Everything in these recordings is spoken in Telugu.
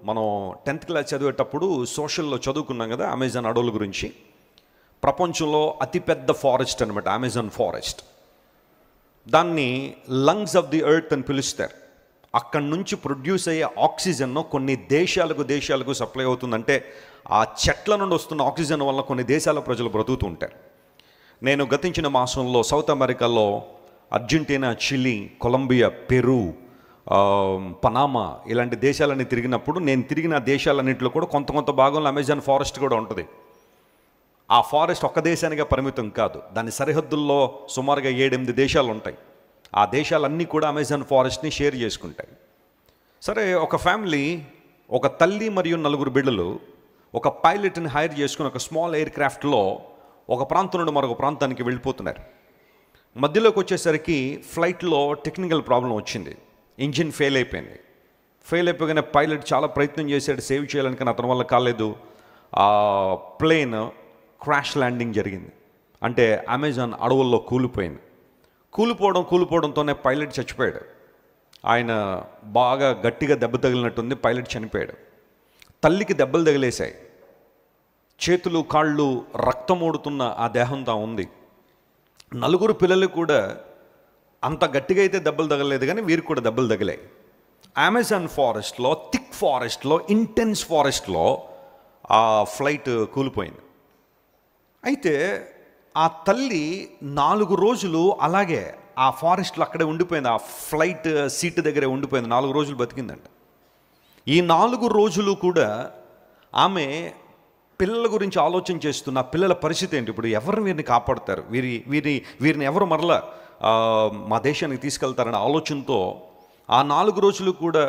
మనం 10th క్లాస్ చదివేటప్పుడు సోషల్లో చదువుకున్నాం కదా అమెజాన్ అడవుల గురించి. ప్రపంచంలో అతిపెద్ద ఫారెస్ట్ అనమాట అమెజాన్ ఫారెస్ట్. దాన్ని లంగ్స్ ఆఫ్ ది ఎర్త్ అని పిలుస్తారు. అక్కడి నుంచి ప్రొడ్యూస్ అయ్యే ఆక్సిజన్ కొన్ని దేశాలకు సప్లై అవుతుందంటే ఆ చెట్ల నుండి వస్తున్న ఆక్సిజన్ వల్ల కొన్ని దేశాల ప్రజలు బ్రతుకుతూ ఉంటారు. నేను గతించిన మాసంలో సౌత్ అమెరికాలో Argentina, Chile, Colombia, Peru, Panama ఇలాంటి దేశాలన్నీ తిరిగినప్పుడు నేను తిరిగిన దేశాలన్నింటిలో కూడా కొంత భాగంలో అమెజాన్ ఫారెస్ట్ కూడా ఉంటుంది. ఆ ఫారెస్ట్ ఒక్క దేశానికే పరిమితం కాదు, దాని సరిహద్దుల్లో సుమారుగా 7-8 దేశాలు ఉంటాయి. ఆ దేశాలన్నీ కూడా అమెజాన్ ఫారెస్ట్ని షేర్ చేసుకుంటాయి. సరే, ఒక ఫ్యామిలీ, ఒక తల్లి మరియు 4 బిడ్డలు ఒక పైలట్ని హైర్ చేసుకుని ఒక స్మాల్ ఎయిర్ క్రాఫ్ట్లో ఒక ప్రాంతం నుండి మరొక ప్రాంతానికి వెళ్ళిపోతున్నారు. మధ్యలోకి వచ్చేసరికి ఫ్లైట్లో టెక్నికల్ ప్రాబ్లం వచ్చింది. ఇంజిన్ ఫెయిల్ అయిపోయింది. ఫెయిల్ అయిపోగానే పైలట్ చాలా ప్రయత్నం చేశాడు సేవ్ చేయాలని, కానీ అతని వల్ల కాలేదు. ఆ ప్లేన్ క్రాష్ ల్యాండింగ్ జరిగింది. అంటే అమెజాన్ అడవుల్లో కూలిపోయింది. కూలిపోవడంతోనే పైలట్ చచ్చిపోయాడు. ఆయన బాగా గట్టిగా దెబ్బ తగిలినట్టుంది, పైలట్ చనిపోయాడు. తల్లికి దెబ్బలు తగిలేశాయి. చేతులు కాళ్ళు రక్తం ఓడుతున్న ఆ దేహంతో ఉంది. 4 పిల్లలు కూడా అంత గట్టిగా అయితే దెబ్బలు తగలేదు, కానీ వీరికి కూడా దెబ్బలు తగిలాయి. అమెజాన్ ఫారెస్ట్లో, థిక్ ఫారెస్ట్లో, ఇంటెన్స్ ఫారెస్ట్లో ఆ ఫ్లైట్ కూలిపోయింది. అయితే ఆ తల్లి 4 రోజులు అలాగే ఆ ఫారెస్ట్లో అక్కడే ఉండిపోయింది. ఆ ఫ్లైట్ సీట్ దగ్గరే ఉండిపోయింది. 4 రోజులు బతికిందంట. ఈ 4 రోజులు కూడా ఆమె పిల్లల గురించి ఆలోచన చేస్తున్న పిల్లల పరిస్థితి ఏంటి, ఇప్పుడు ఎవరు వీరిని కాపాడుతారు, వీరిని ఎవరు మరలా మా దేశానికి తీసుకెళ్తారనే ఆలోచనతో ఆ 4 రోజులు కూడా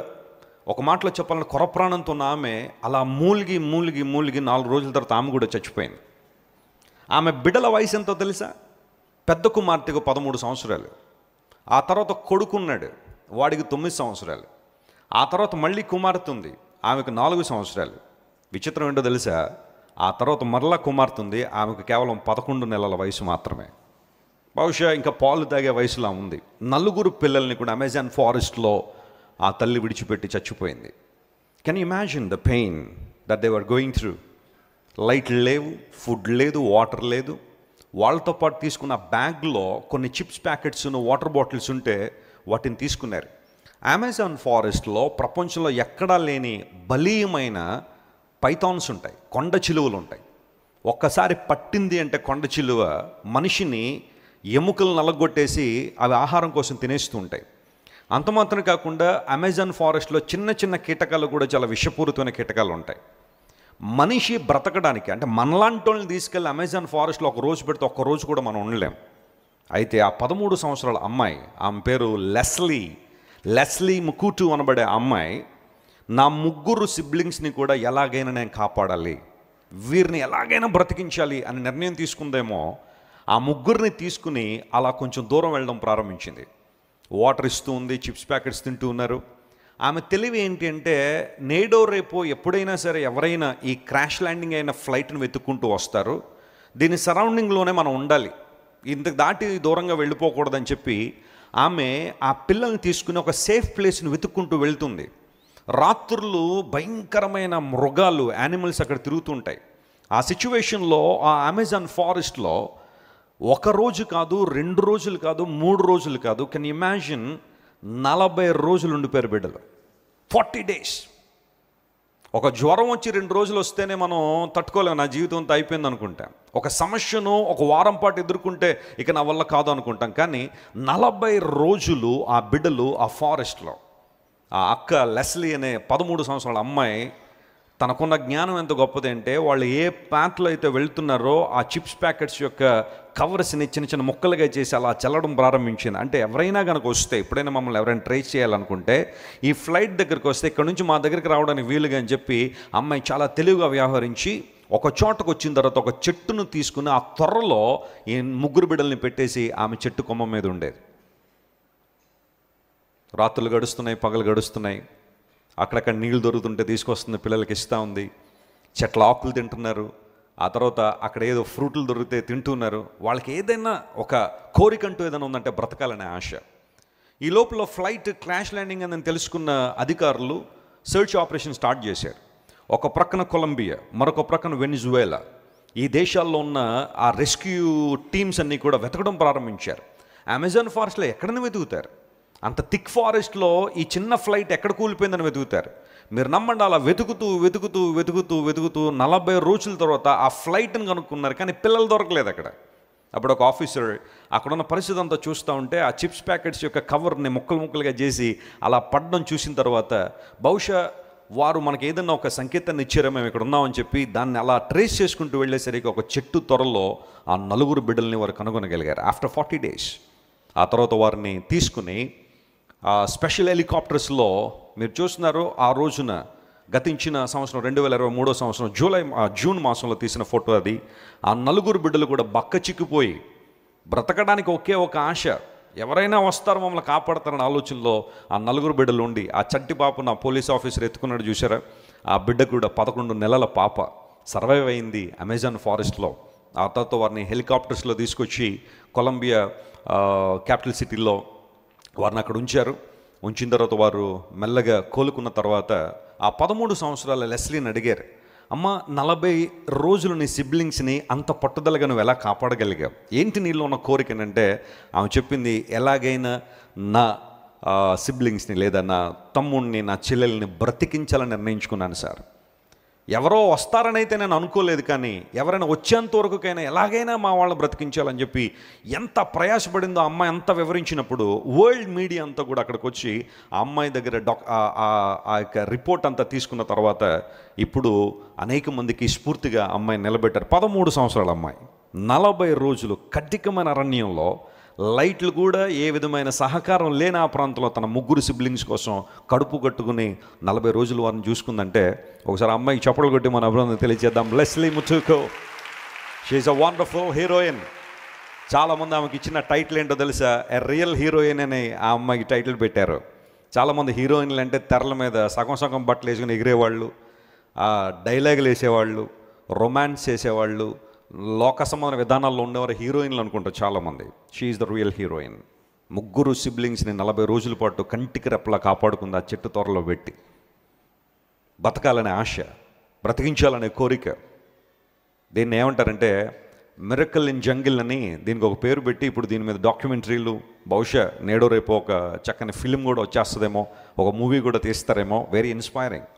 ఒక మాటలో చెప్పాలంటే కొరప్రాణంతో ఉన్న ఆమె అలా మూలిగి 4 రోజుల తర్వాత ఆమె కూడా చచ్చిపోయింది. ఆమె బిడ్డల వయసు ఎంతో తెలుసా? పెద్ద కుమార్తెకు 13 సంవత్సరాలు, ఆ తర్వాత కొడుకున్నాడు, వాడికి 9 సంవత్సరాలు, ఆ తర్వాత మళ్ళీ కుమార్తె ఉంది, ఆమెకు 4 సంవత్సరాలు. విచిత్రం ఏంటో తెలుసా? ఆ తర్వాత మరలా కుమార్తె ఉంది, ఆమెకు కేవలం 11 నెలల వయసు మాత్రమే. బహుశా ఇంకా పాలు తాగే వయసులా ఉంది. 4 పిల్లల్ని కూడా అమెజాన్ ఫారెస్ట్లో ఆ తల్లి విడిచిపెట్టి చచ్చిపోయింది. Can you imagine the pain that they were going through? Light లేవు, ఫుడ్ లేదు, వాటర్ లేదు. వాళ్ళతో పాటు తీసుకున్న బ్యాగ్లో కొన్ని చిప్స్ ప్యాకెట్స్, వాటర్ బాటిల్స్ ఉంటే వాటిని తీసుకున్నారు. అమెజాన్ ఫారెస్ట్లో ప్రపంచంలో ఎక్కడా లేని బలీయమైన పైథాన్స్ ఉంటాయి, కొండ చిలువలు ఉంటాయి. ఒక్కసారి పట్టింది అంటే కొండ చిలువ మనిషిని ఎముకలు నలగొట్టేసి అవి ఆహారం కోసం తినేస్తూ ఉంటాయి. అంత మాత్రం కాకుండా అమెజాన్ ఫారెస్ట్లో చిన్న కీటకాలు కూడా చాలా విషపూరితమైన కీటకాలు ఉంటాయి. మనిషి బ్రతకడానికి అంటే మనలాంటి వాళ్ళని తీసుకెళ్ళి అమెజాన్ ఫారెస్ట్లో ఒక రోజు పెడితే ఒక్క రోజు కూడా మనం ఉండలేం. అయితే ఆ 13 సంవత్సరాల అమ్మాయి, ఆమె పేరు లెస్లీ ముకుటు అనబడే అమ్మాయి, నా 3 సిబ్లింగ్స్ని కూడా ఎలాగైనా నేను కాపాడాలి, వీరిని ఎలాగైనా బ్రతికించాలి అని నిర్ణయం తీసుకుందేమో. ఆ 3 తీసుకుని అలా కొంచెం దూరం వెళ్ళడం ప్రారంభించింది. వాటర్ ఇస్తూ ఉంది, చిప్స్ ప్యాకెట్స్ తింటూ ఉన్నారు. ఆమె తెలివి ఏంటి అంటే, నేడో రేపో ఎప్పుడైనా సరే ఎవరైనా ఈ క్రాష్ ల్యాండింగ్ అయిన ఫ్లైట్ని వెతుక్కుంటూ వస్తారు, దీని సరౌండింగ్లోనే మనం ఉండాలి, ఇంతకు దాటి దూరంగా వెళ్ళిపోకూడదని చెప్పి ఆమె ఆ పిల్లల్ని తీసుకుని ఒక సేఫ్ ప్లేస్ని వెతుక్కుంటూ వెళ్తుంది. రాత్రులు భయంకరమైన మృగాలు, యానిమల్స్ అక్కడ తిరుగుతుంటాయి. ఆ సిచ్యువేషన్లో ఆ అమెజాన్ ఫారెస్ట్లో 1 రోజు కాదు, 2 రోజులు కాదు, 3 రోజులు కాదు, కెన్ ఇమాజిన్ 40 రోజులు ఉండిపోయారు బిడ్డలు. 40 days. ఒక జ్వరం వచ్చి 2 రోజులు వస్తేనే మనం తట్టుకోలేము, నా జీవితం అంతా అయిపోయింది అనుకుంటాం. ఒక సమస్యను ఒక వారం పాటు ఎదుర్కొంటే ఇక నా వల్ల కాదు అనుకుంటాం. కానీ 40 రోజులు ఆ బిడ్డలు ఆ ఫారెస్ట్లో, ఆ అక్క లెస్లీ అనే 13 సంవత్సరాల అమ్మాయి, తనకున్న జ్ఞానం ఎంత గొప్పది అంటే, వాళ్ళు ఏ ప్యాత్లో అయితే వెళ్తున్నారో ఆ చిప్స్ ప్యాకెట్స్ యొక్క కవర్స్ని చిన్న ముక్కలుగా చేసి అలా చల్లడం ప్రారంభించింది. అంటే ఎవరైనా కనుక వస్తే, ఎప్పుడైనా మమ్మల్ని ఎవరైనా ట్రేస్ చేయాలనుకుంటే ఈ ఫ్లైట్ దగ్గరికి వస్తే ఇక్కడ నుంచి మా దగ్గరికి రావడానికి వీలుగా అని చెప్పి అమ్మాయి చాలా తెలివిగా వ్యవహరించి ఒక చోటకు వచ్చిన తర్వాత ఒక చెట్టును తీసుకుని ఆ త్వరలో ఈ 3 బిడ్డల్ని పెట్టేసి ఆమె చెట్టు కొమ్మ మీద ఉండేది. రాత్రులు గడుస్తున్నాయి, పగలు గడుస్తున్నాయి, అక్కడక్కడ నీళ్ళు దొరుకుతుంటే తీసుకొస్తుంది, పిల్లలకి ఇస్తూ ఉంది. చెట్ల ఆకులు తింటున్నారు. ఆ తర్వాత అక్కడ ఏదో ఫ్రూట్లు దొరికితే తింటున్నారు. వాళ్ళకి ఏదైనా ఒక కోరికంటూ ఏదైనా ఉందంటే బ్రతకాలనే ఆశ. ఈ లోపల ఫ్లైట్ క్రాష్ ల్యాండింగ్ అని తెలుసుకున్న అధికారులు సెర్చ్ ఆపరేషన్ స్టార్ట్ చేశారు. ఒక ప్రక్కన కొలంబియా, మరొక ప్రక్కన వెనిజువేలా, ఈ దేశాల్లో ఉన్న ఆ రెస్క్యూ టీమ్స్ అన్నీ కూడా వెతకడం ప్రారంభించారు. అమెజాన్ ఫారెస్ట్లో ఎక్కడని వెతుకుతారు? అంత థిక్ ఫారెస్ట్లో ఈ చిన్న ఫ్లైట్ ఎక్కడ కూలిపోయిందని వెతుకుతారు. మీరు నమ్మండి, అలా వెతుకుతూ వెతుకుతూ వెతుకుతూ వెతుకుతూ 40 రోజుల తర్వాత ఆ ఫ్లైట్ని కనుక్కున్నారు, కానీ పిల్లలు దొరకలేదు అక్కడ. అప్పుడు ఒక ఆఫీసర్ అక్కడున్న పరిస్థితి అంతా చూస్తూ ఉంటే ఆ చిప్స్ ప్యాకెట్స్ యొక్క కవర్ని ముక్కలు ముక్కలుగా చేసి అలా పడడం చూసిన తర్వాత బహుశా వారు మనకి ఏదన్నా ఒక సంకేతాన్ని ఇచ్చారో మేము ఇక్కడ ఉన్నామని చెప్పి దాన్ని అలా ట్రేస్ చేసుకుంటూ వెళ్ళేసరికి ఒక చెట్టు త్వరలో ఆ 4 బిడ్డల్ని వారు కనుగొనగలిగారు ఆఫ్టర్ 40 days. ఆ తర్వాత వారిని తీసుకుని స్పెషల్ హెలికాప్టర్స్లో మీరు చూస్తున్నారు. ఆ రోజున గతించిన సంవత్సరం 2023 సంవత్సరం జూన్ మాసంలో తీసిన ఫోటో అది. ఆ 4 బిడ్డలు కూడా బక్క చిక్కిపోయి బ్రతకడానికి ఒకే ఒక ఆశ, ఎవరైనా వస్తారు మమ్మల్ని కాపాడతారని ఆలోచనలో ఆ 4 బిడ్డలు ఉండి ఆ చంటి పాపను ఆ పోలీస్ ఆఫీసర్ ఎత్తుకున్నాడు చూసారా. ఆ బిడ్డ కూడా 11 నెలల పాప సర్వైవ్ అయింది అమెజాన్ ఫారెస్ట్లో. ఆ తర్వాత వారిని హెలికాప్టర్స్లో తీసుకొచ్చి కొలంబియా క్యాపిటల్ సిటీలో వారిని అక్కడ ఉంచారు. ఉంచిన తర్వాత వారు మెల్లగా కోలుకున్న తర్వాత ఆ 13 సంవత్సరాల లెస్లీని అడిగారు, అమ్మ 40 రోజులు నీ సిబ్లింగ్స్ని అంత పట్టుదలగా నువ్వు ఎలా కాపాడగలిగావు? ఏంటి నీలో ఉన్న కోరికనంటే ఆమె చెప్పింది, ఎలాగైనా నా సిబ్లింగ్స్ని లేదా నా తమ్ముడిని నా చెల్లెల్ని బ్రతికించాలని నిర్ణయించుకున్నాను సార్. ఎవరో వస్తారని అయితే నేను అనుకోలేదు, కానీ ఎవరైనా వచ్చేంత వరకుకైనా ఎలాగైనా మా వాళ్ళని బ్రతికించాలని చెప్పి ఎంత ప్రయాసపడిందో ఆ అమ్మాయి అంతా వివరించినప్పుడు వరల్డ్ మీడియా అంతా కూడా అక్కడికి వచ్చి ఆ అమ్మాయి దగ్గర ఆ యొక్క రిపోర్ట్ అంతా తీసుకున్న తర్వాత ఇప్పుడు అనేక మందికి స్ఫూర్తిగా అమ్మాయి నిలబెట్టారు. 13 సంవత్సరాల అమ్మాయి 40 రోజులు కఠినమైన అరణ్యంలో, లైట్లు కూడా ఏ విధమైన సహకారం లేని ఆ ప్రాంతంలో తన 3 సిబ్లింగ్స్ కోసం కడుపు కట్టుకుని 40 రోజులు వారిని చూసుకుందంటే ఒకసారి అమ్మాయికి చప్పట్లు కొట్టి మన అభినందన తెలియజేద్దాం. Leslie Mutuko, she is a wonderful heroine. చాలామంది ఆమెకి ఇచ్చిన టైటిల్ ఏంటో తెలుసా? ఎ రియల్ హీరోయిన్ అని ఆ అమ్మాయికి టైటిల్ పెట్టారు. చాలామంది హీరోయిన్లు అంటే తెరల మీద సగం సగం బట్టలు వేసుకుని ఎగిరేవాళ్ళు, డైలాగులు వేసేవాళ్ళు, రొమాన్స్ చేసేవాళ్ళు, లోక సంబంధ విధానాల్లో ఉండేవారు హీరోయిన్లు అనుకుంటారు చాలామంది. She is the real heroine. 3 సిబ్లింగ్స్ని 40 రోజుల పాటు కంటికి రెప్పలా కాపాడుకుంది ఆ చెట్టు తోరలో పెట్టి. బతకాలనే ఆశ, బ్రతికించాలనే కోరిక. దీన్ని ఏమంటారంటే మిరకల్ ఇన్ జంగిల్ అని దీనికి ఒక పేరు పెట్టి ఇప్పుడు దీని మీద డాక్యుమెంటరీలు, బహుశా నేడో రేపు ఒక చక్కని ఫిల్మ్ కూడా వచ్చేస్తుందేమో, ఒక మూవీ కూడా తీస్తారేమో. Very inspiring.